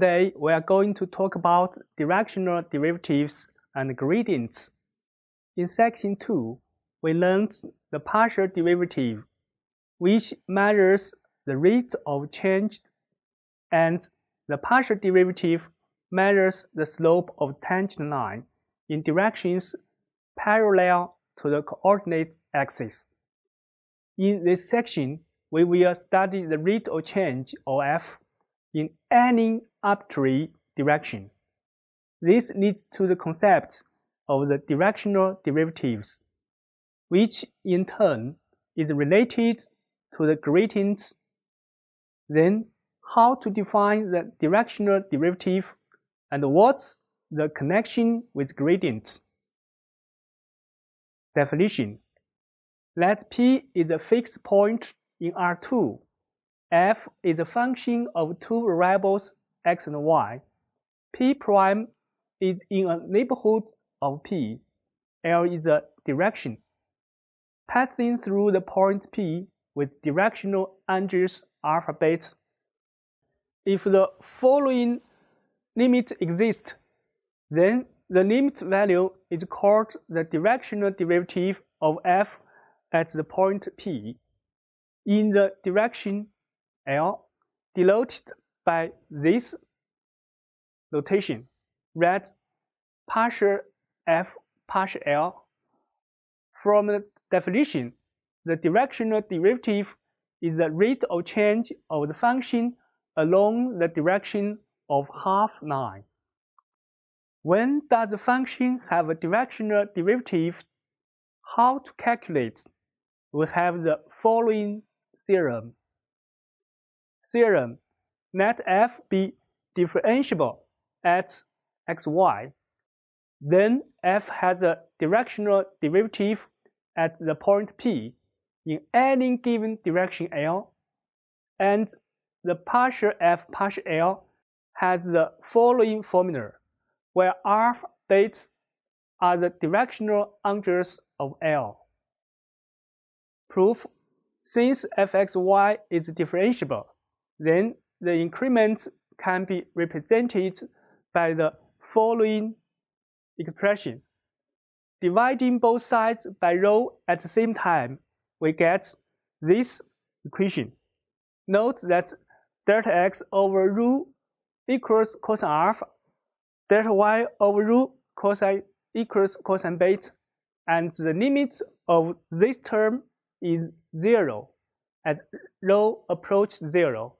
Today we are going to talk about directional derivatives and gradients. In section 2, we learned the partial derivative, which measures the rate of change, and the partial derivative measures the slope of tangent line in directions parallel to the coordinate axis. In this section, we will study the rate of change of f in any arbitrary direction. This leads to the concept of the directional derivatives, which in turn is related to the gradients. Then, how to define the directional derivative and what's the connection with gradients. Definition: let P is a fixed point in R2. F is a function of two variables x and y. P prime is in a neighborhood of P. L is a direction passing through the point P with directional angles alpha beta. If the following limit exists, then the limit value is called the directional derivative of f at the point P in the direction L, denoted by this notation, read partial f partial L. From the definition, the directional derivative is the rate of change of the function along the direction of half line. When does the function have a directional derivative? How to calculate? We have the following theorem. Theorem: let f be differentiable at xy. Then f has a directional derivative at the point P in any given direction L, and the partial f partial L has the following formula, where alpha beta are the directional angles of L. Proof: since fxy is differentiable, then the increment can be represented by the following expression. Dividing both sides by rho at the same time, we get this equation. Note that delta x over rho equals cosine alpha, delta y over rho cosine equals cosine beta, and the limit of this term is 0 as rho approaches 0.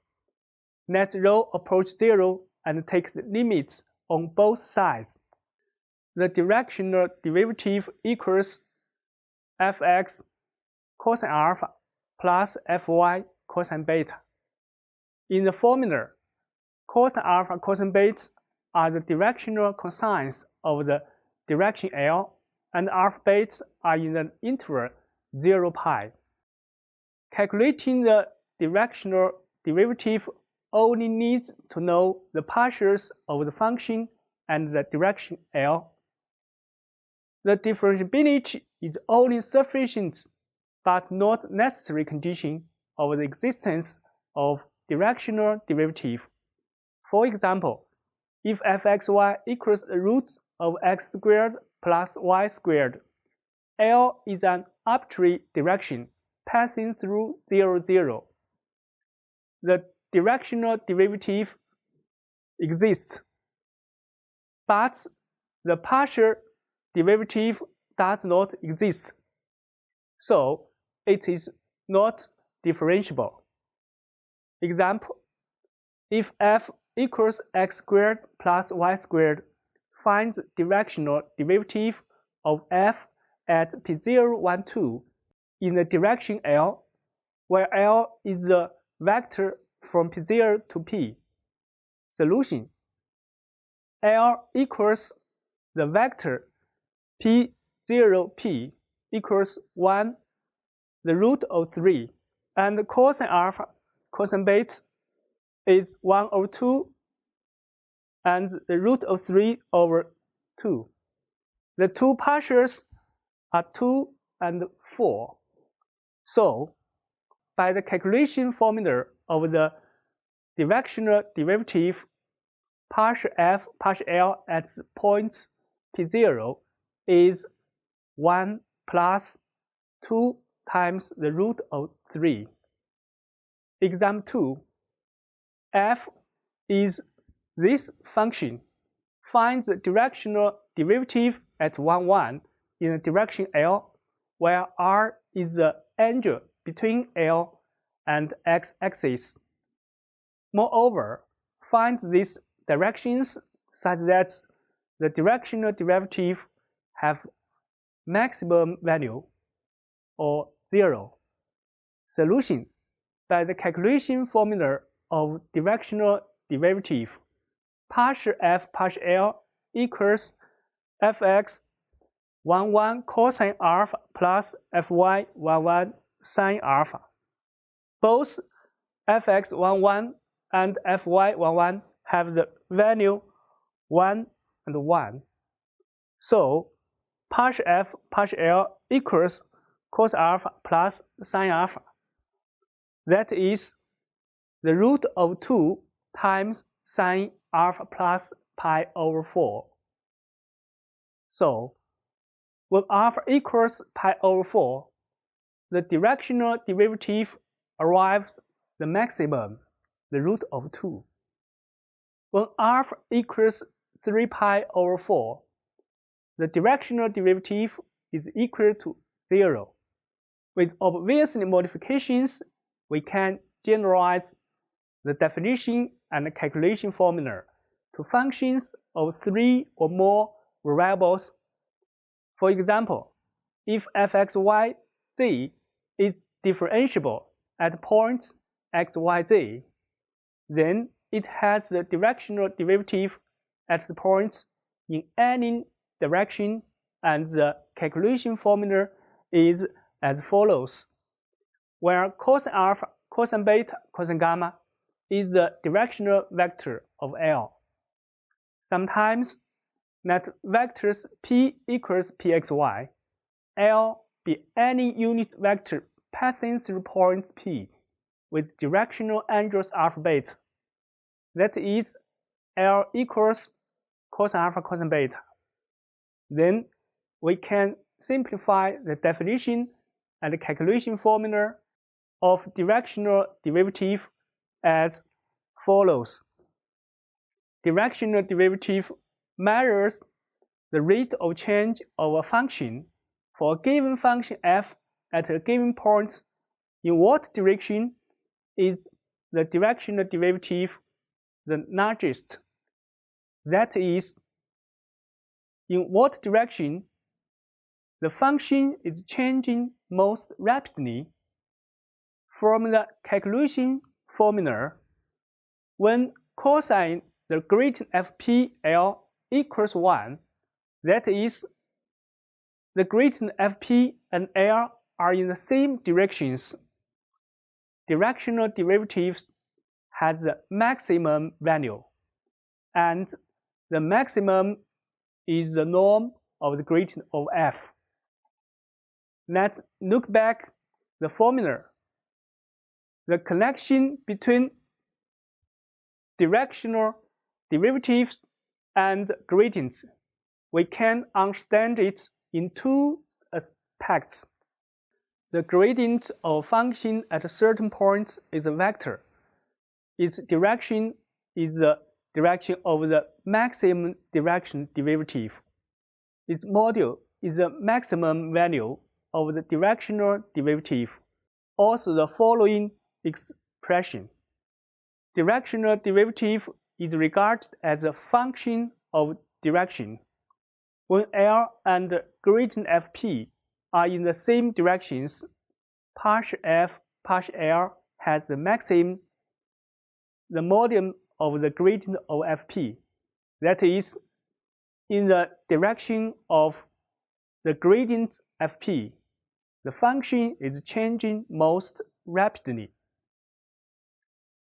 Let rho approach 0 and take the limits on both sides. The directional derivative equals fx cosine alpha plus fy cosine beta. In the formula, cosine alpha cosine beta are the directional cosines of the direction L, and alpha beta are in the interval 0 pi. Calculating the directional derivative only needs to know the partials of the function and the direction L. The differentiability is only sufficient but not necessary condition of the existence of directional derivative. For example, if fxy equals the root of x squared plus y squared, L is an arbitrary direction passing through 0, 0. The directional derivative exists, but the partial derivative does not exist, so it is not differentiable. Example: if f equals x squared plus y squared, find the directional derivative of f at p0, 1, 2 in the direction L, where L is the vector from p0 to p. Solution: L equals the vector p0, p equals 1, the root of 3, and cosine alpha cosine beta is 1 over 2, and the root of 3 over 2. The two partials are 2 and 4. So, by the calculation formula of the directional derivative, partial f partial L at points p0 is 1 plus 2 times the root of 3. Example 2. F is this function. Find the directional derivative at 1, 1 in the direction L, where r is the angle between L and x-axis. Moreover, find these directions such that the directional derivative have maximum value or 0. Solution by the calculation formula of directional derivative. Partial f partial L equals fx 1, 1 cosine alpha plus fy 1, 1 sine alpha. Both fx 1, 1 and fy 1, 1 have the value 1 and 1. So partial f partial L equals cos alpha plus sine alpha. That is the root of 2 times sine alpha plus pi over 4. So when alpha equals pi over 4, the directional derivative arrives the maximum, the root of 2. When alpha equals 3 pi over 4, the directional derivative is equal to 0. With obvious modifications, we can generalize the definition and calculation formula to functions of 3 or more variables. For example, if f(x,y,z) is differentiable at points x, y, z, then it has the directional derivative at the points in any direction, and the calculation formula is as follows, where cosine alpha, cosine beta, cosine gamma is the directional vector of L. Sometimes let vectors p equals pxy, L be any unit vector passing through points p with directional angles alpha beta. That is, L equals cosine alpha cosine beta. Then we can simplify the definition and the calculation formula of directional derivative as follows. Directional derivative measures the rate of change of a function for a given function f at a given point. In what direction is the directional derivative the largest? That is, in what direction the function is changing most rapidly. From the calculation formula, when cosine the gradient fp(L) equals 1, that is, the gradient fp and L are in the same directions, directional derivatives has the maximum value, and the maximum is the norm of the gradient of f. Let's look back the formula. The connection between directional derivatives and gradients, we can understand it in two aspects. The gradient of function at a certain point is a vector. Its direction is the direction of the maximum direction derivative. Its module is the maximum value of the directional derivative. Also the following expression. Directional derivative is regarded as a function of direction. When L and gradient fp are in the same directions, partial f partial L has the maximum, the modulus of the gradient of fp. That is, in the direction of the gradient fp, the function is changing most rapidly.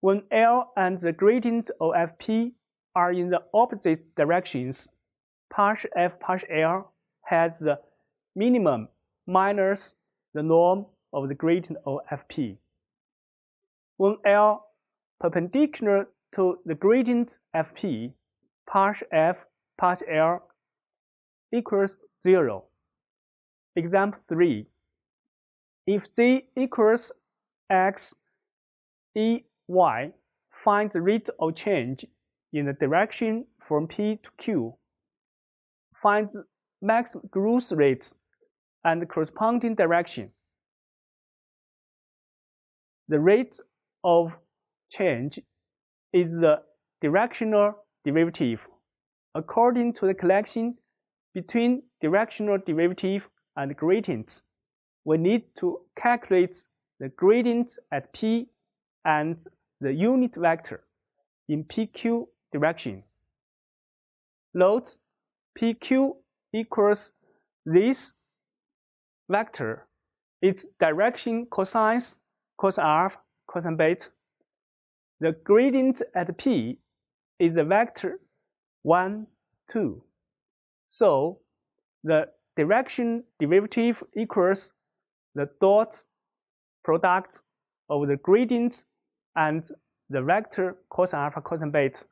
When L and the gradient of fp are in the opposite directions, partial f partial L has the minimum minus the norm of the gradient of fp. When L perpendicular to the gradient fp, partial f partial L equals 0. Example 3. If z equals x e y, find the rate of change in the direction from P to Q. Find the maximum growth rate and the corresponding direction. The rate of change is the directional derivative. According to the connection between directional derivative and gradient, we need to calculate the gradient at P and the unit vector in PQ direction. Note PQ equals this vector, its direction cosine, cos alpha, cosine beta. The gradient at P is the vector 1, 2. So the direction derivative equals the dot product of the gradient and the vector cos alpha, cosine beta.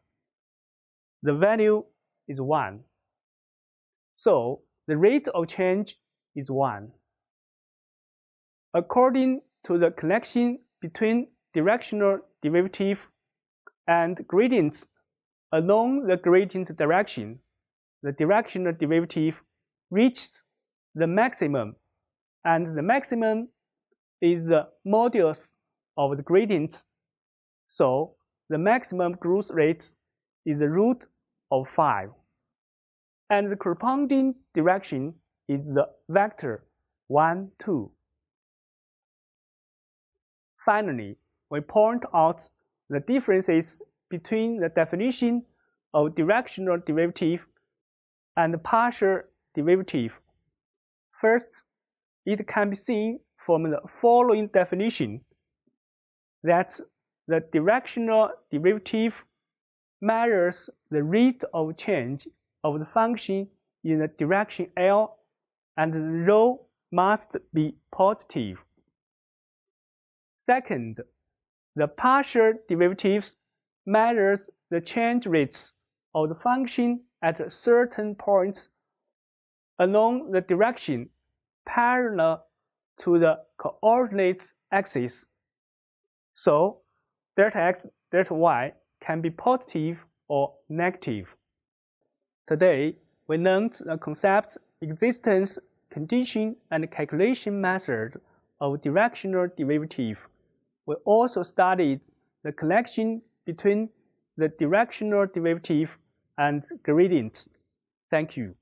The value is 1. So the rate of change is 1. According to the connection between directional derivative and gradients along the gradient direction, the directional derivative reaches the maximum, and the maximum is the modulus of the gradient. So the maximum growth rate is the root of 5, and the corresponding direction is the vector 1, 2. Finally, we point out the differences between the definition of directional derivative and partial derivative. First, it can be seen from the following definition that the directional derivative measures the rate of change of the function in the direction L, and the rho must be positive. Second, the partial derivatives measures the change rates of the function at certain points along the direction parallel to the coordinate axis. So delta x, delta y can be positive or negative. Today, we learned the concepts, existence, condition, and calculation method of directional derivative. We also studied the connection between the directional derivative and gradients. Thank you.